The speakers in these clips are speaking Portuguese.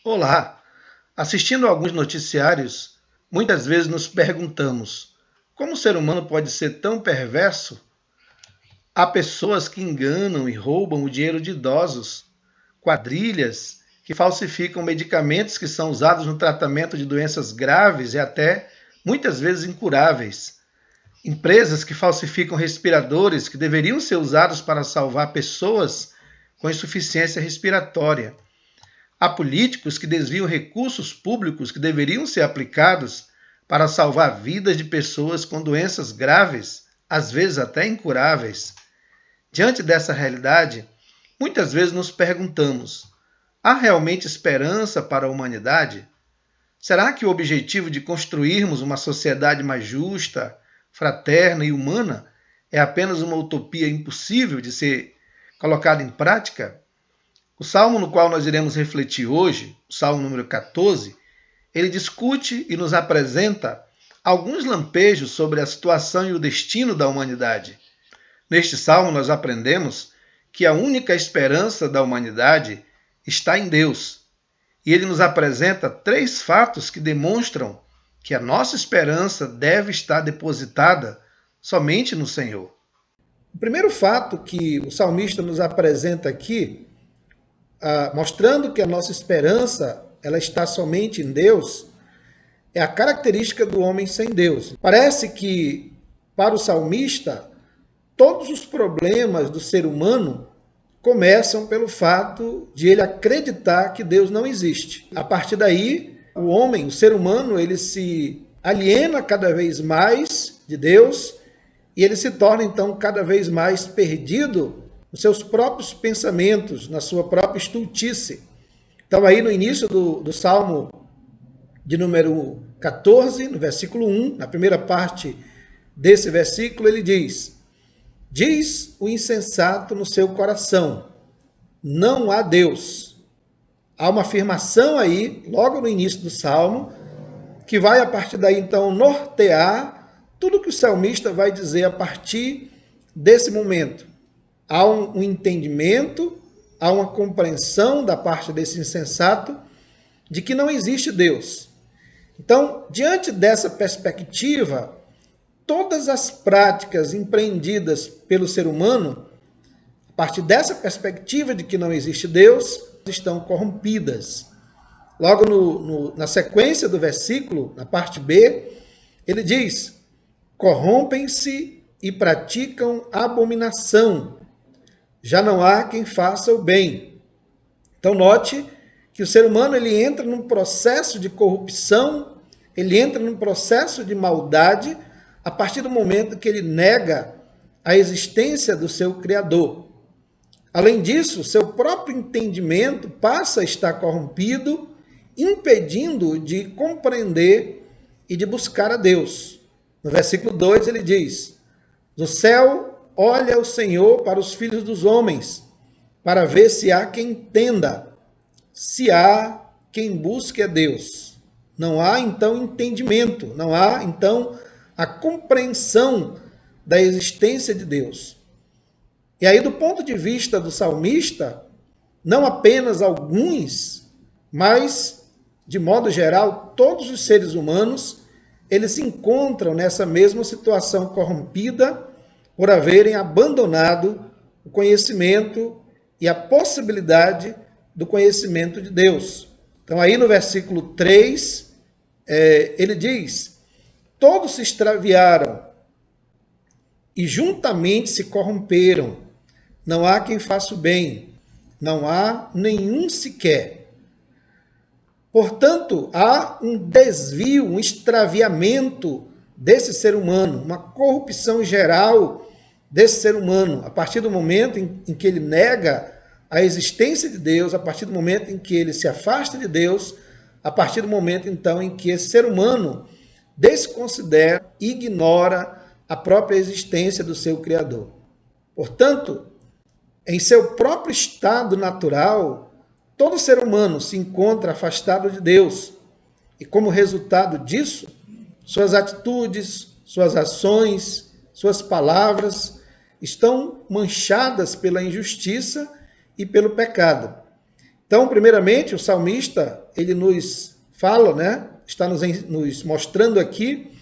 Olá! Assistindo a alguns noticiários, muitas vezes nos perguntamos como o ser humano pode ser tão perverso? Há pessoas que enganam e roubam o dinheiro de idosos, quadrilhas que falsificam medicamentos que são usados no tratamento de doenças graves e até muitas vezes incuráveis, empresas que falsificam respiradores que deveriam ser usados para salvar pessoas com insuficiência respiratória. Há políticos que desviam recursos públicos que deveriam ser aplicados para salvar vidas de pessoas com doenças graves, às vezes até incuráveis. Diante dessa realidade, muitas vezes nos perguntamos: há realmente esperança para a humanidade? Será que o objetivo de construirmos uma sociedade mais justa, fraterna e humana é apenas uma utopia impossível de ser colocada em prática? O salmo no qual nós iremos refletir hoje, o salmo número 14, ele discute e nos apresenta alguns lampejos sobre a situação e o destino da humanidade. Neste salmo nós aprendemos que a única esperança da humanidade está em Deus. E ele nos apresenta 3 fatos que demonstram que a nossa esperança deve estar depositada somente no Senhor. O primeiro fato que o salmista nos apresenta aqui, mostrando que a nossa esperança ela está somente em Deus, é a característica do homem sem Deus. Parece que, para o salmista, todos os problemas do ser humano começam pelo fato de ele acreditar que Deus não existe. A partir daí, o homem, o ser humano, ele se aliena cada vez mais de Deus e ele se torna, então, cada vez mais perdido nos seus próprios pensamentos, na sua própria estultice. Então, aí no início do Salmo de número 14, no versículo 1, na primeira parte desse versículo, ele diz: diz o insensato no seu coração, não há Deus. Há uma afirmação aí, logo no início do Salmo, que vai a partir daí, então, nortear tudo que o salmista vai dizer a partir desse momento. Há um entendimento, há uma compreensão da parte desse insensato de que não existe Deus. Então, diante dessa perspectiva, todas as práticas empreendidas pelo ser humano, a partir dessa perspectiva de que não existe Deus, estão corrompidas. Logo na sequência do versículo, na parte B, ele diz: corrompem-se e praticam abominação. Já não há quem faça o bem. Então note que o ser humano ele entra num processo de corrupção, ele entra num processo de maldade a partir do momento que ele nega a existência do seu Criador. Além disso, seu próprio entendimento passa a estar corrompido, impedindo-o de compreender e de buscar a Deus. No versículo 2 ele diz: do céu olha o Senhor para os filhos dos homens, para ver se há quem entenda, se há quem busque a Deus. Não há, então, entendimento, não há, então, a compreensão da existência de Deus. E aí, do ponto de vista do salmista, não apenas alguns, mas, de modo geral, todos os seres humanos, eles se encontram nessa mesma situação corrompida, por haverem abandonado o conhecimento e a possibilidade do conhecimento de Deus. Então, aí no versículo 3, ele diz: todos se extraviaram e juntamente se corromperam. Não há quem faça o bem, não há nenhum sequer. Portanto, há um desvio, um extraviamento desse ser humano, uma corrupção geral desse ser humano, a partir do momento em que ele nega a existência de Deus, a partir do momento em que ele se afasta de Deus, a partir do momento, então, em que esse ser humano desconsidera, ignora a própria existência do seu Criador. Portanto, em seu próprio estado natural, todo ser humano se encontra afastado de Deus. E como resultado disso, suas atitudes, suas ações, suas palavras estão manchadas pela injustiça e pelo pecado. Então, primeiramente, o salmista, ele nos fala, né? Está nos mostrando aqui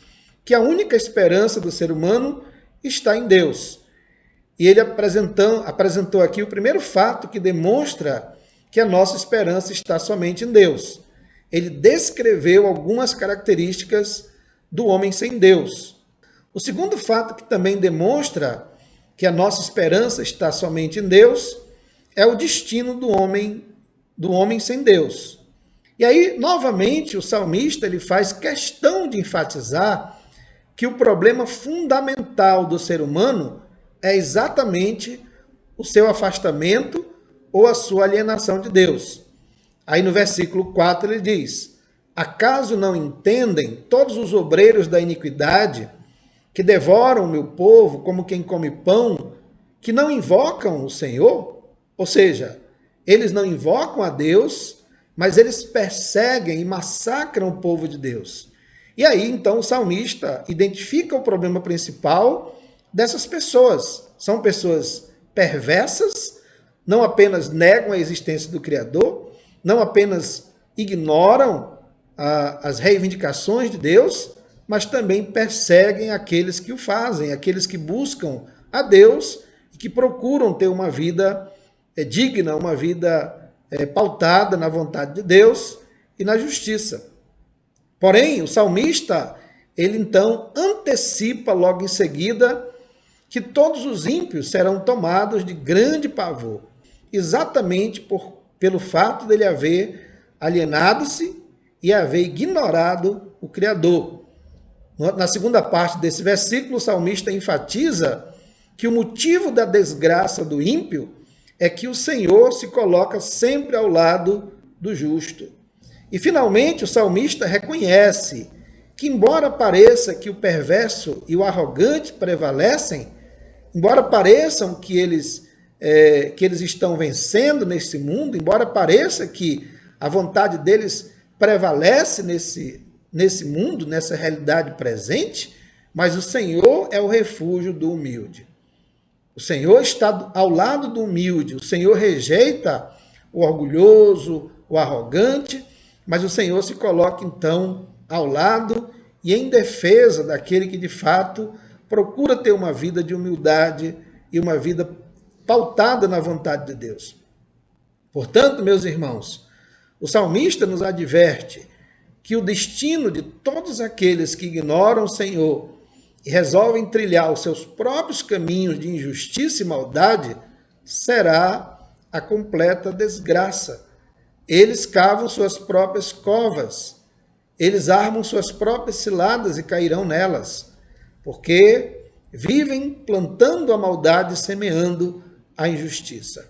que a única esperança do ser humano está em Deus. E ele apresentou aqui o primeiro fato que demonstra que a nossa esperança está somente em Deus. Ele descreveu algumas características do homem sem Deus. O segundo fato que também demonstra que a nossa esperança está somente em Deus é o destino do homem sem Deus. E aí, novamente, o salmista ele faz questão de enfatizar que o problema fundamental do ser humano é exatamente o seu afastamento ou a sua alienação de Deus. Aí no versículo 4 ele diz: acaso não entendem todos os obreiros da iniquidade que devoram o meu povo como quem come pão, que não invocam o Senhor? Ou seja, eles não invocam a Deus, mas eles perseguem e massacram o povo de Deus. E aí, então, o salmista identifica o problema principal dessas pessoas. São pessoas perversas, não apenas negam a existência do Criador, não apenas ignoram as reivindicações de Deus, mas também perseguem aqueles que o fazem, aqueles que buscam a Deus e que procuram ter uma vida digna, uma vida pautada na vontade de Deus e na justiça. Porém, o salmista, ele então antecipa logo em seguida que todos os ímpios serão tomados de grande pavor, exatamente pelo fato dele haver alienado-se e haver ignorado o Criador. Na segunda parte desse versículo, o salmista enfatiza que o motivo da desgraça do ímpio é que o Senhor se coloca sempre ao lado do justo. E, finalmente, o salmista reconhece que, embora pareça que o perverso e o arrogante prevalecem, embora pareçam que eles estão vencendo nesse mundo, embora pareça que a vontade deles prevalece nesse mundo, nessa realidade presente, mas o Senhor é o refúgio do humilde. O Senhor está ao lado do humilde, o Senhor rejeita o orgulhoso, o arrogante, mas o Senhor se coloca então ao lado e em defesa daquele que de fato procura ter uma vida de humildade e uma vida pautada na vontade de Deus. Portanto, meus irmãos, o salmista nos adverte que o destino de todos aqueles que ignoram o Senhor e resolvem trilhar os seus próprios caminhos de injustiça e maldade será a completa desgraça. Eles cavam suas próprias covas, eles armam suas próprias ciladas e cairão nelas, porque vivem plantando a maldade e semeando a injustiça.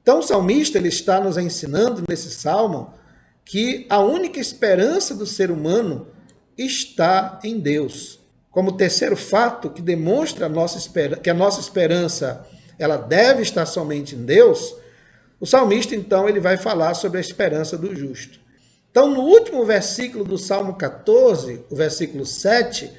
Então o salmista ele está nos ensinando nesse salmo que a única esperança do ser humano está em Deus. Como terceiro fato que demonstra que a nossa esperança ela deve estar somente em Deus, o salmista, então, ele vai falar sobre a esperança do justo. Então, no último versículo do Salmo 14, o versículo 7,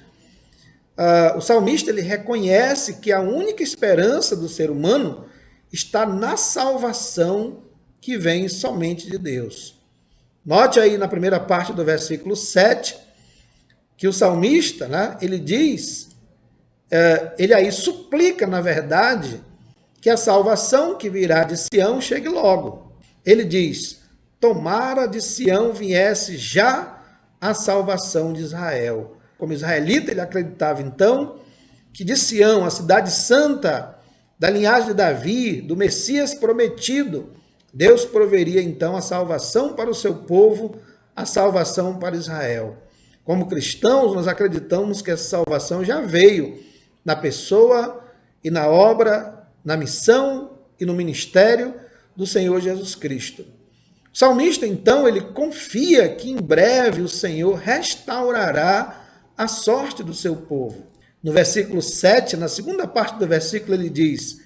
o salmista ele reconhece que a única esperança do ser humano está na salvação que vem somente de Deus. Note aí na primeira parte do versículo 7, que o salmista, né, ele diz, ele aí suplica, na verdade, que a salvação que virá de Sião chegue logo. Ele diz, tomara de Sião viesse já a salvação de Israel. Como israelita, ele acreditava então que de Sião, a cidade santa, da linhagem de Davi, do Messias prometido, Deus proveria então a salvação para o seu povo, a salvação para Israel. Como cristãos, nós acreditamos que essa salvação já veio na pessoa e na obra, na missão e no ministério do Senhor Jesus Cristo. O salmista, então, ele confia que em breve o Senhor restaurará a sorte do seu povo. No versículo 7, na segunda parte do versículo, ele diz,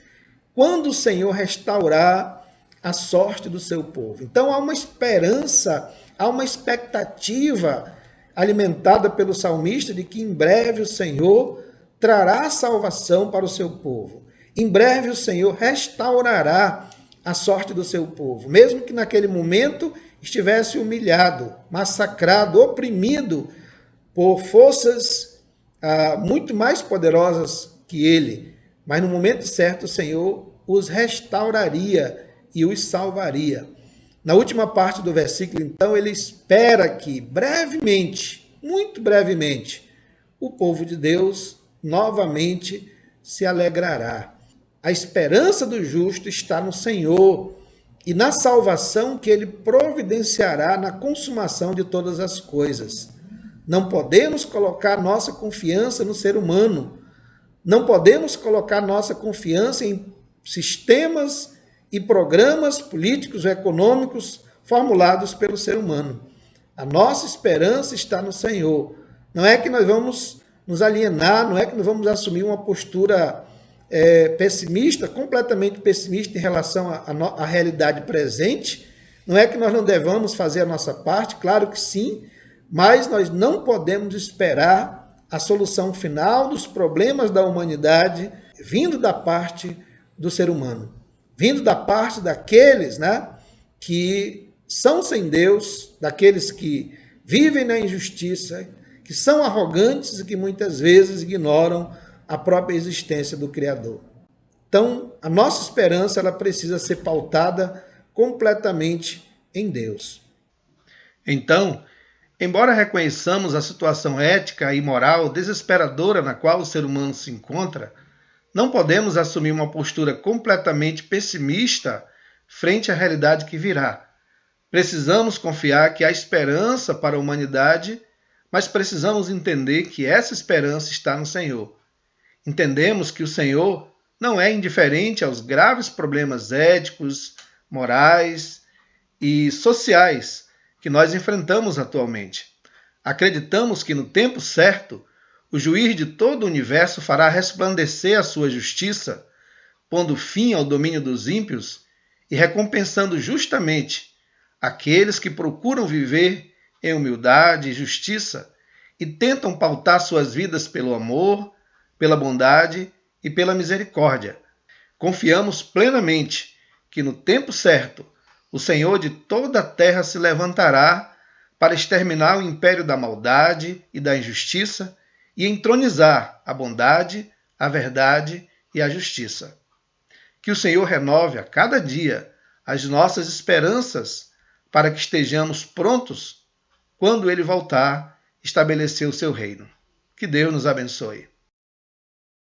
quando o Senhor restaurar a sorte do seu povo. Então, há uma esperança, há uma expectativa alimentada pelo salmista de que em breve o Senhor trará salvação para o seu povo. Em breve o Senhor restaurará a sorte do seu povo, mesmo que naquele momento estivesse humilhado, massacrado, oprimido por forças muito mais poderosas que ele, mas no momento certo o Senhor os restauraria e os salvaria. Na última parte do versículo, então, ele espera que brevemente, muito brevemente, o povo de Deus novamente se alegrará. A esperança do justo está no Senhor e na salvação que ele providenciará na consumação de todas as coisas. Não podemos colocar nossa confiança no ser humano. Não podemos colocar nossa confiança em sistemas e programas políticos ou econômicos formulados pelo ser humano. A nossa esperança está no Senhor. Não é que nós vamos nos alienar, não é que nós vamos assumir uma postura pessimista, completamente pessimista em relação à realidade presente. Não é que nós não devamos fazer a nossa parte, claro que sim, mas nós não podemos esperar a solução final dos problemas da humanidade vindo da parte do ser humano, vindo da parte daqueles, que são sem Deus, daqueles que vivem na injustiça, que são arrogantes e que muitas vezes ignoram a própria existência do Criador. Então, a nossa esperança ela precisa ser pautada completamente em Deus. Então, embora reconheçamos a situação ética e moral desesperadora na qual o ser humano se encontra, não podemos assumir uma postura completamente pessimista frente à realidade que virá. Precisamos confiar que há esperança para a humanidade, mas precisamos entender que essa esperança está no Senhor. Entendemos que o Senhor não é indiferente aos graves problemas éticos, morais e sociais que nós enfrentamos atualmente. Acreditamos que no tempo certo, o juiz de todo o universo fará resplandecer a sua justiça, pondo fim ao domínio dos ímpios e recompensando justamente aqueles que procuram viver em humildade e justiça e tentam pautar suas vidas pelo amor, pela bondade e pela misericórdia. Confiamos plenamente que no tempo certo o Senhor de toda a terra se levantará para exterminar o império da maldade e da injustiça e entronizar a bondade, a verdade e a justiça. Que o Senhor renove a cada dia as nossas esperanças para que estejamos prontos quando Ele voltar estabelecer o seu reino. Que Deus nos abençoe.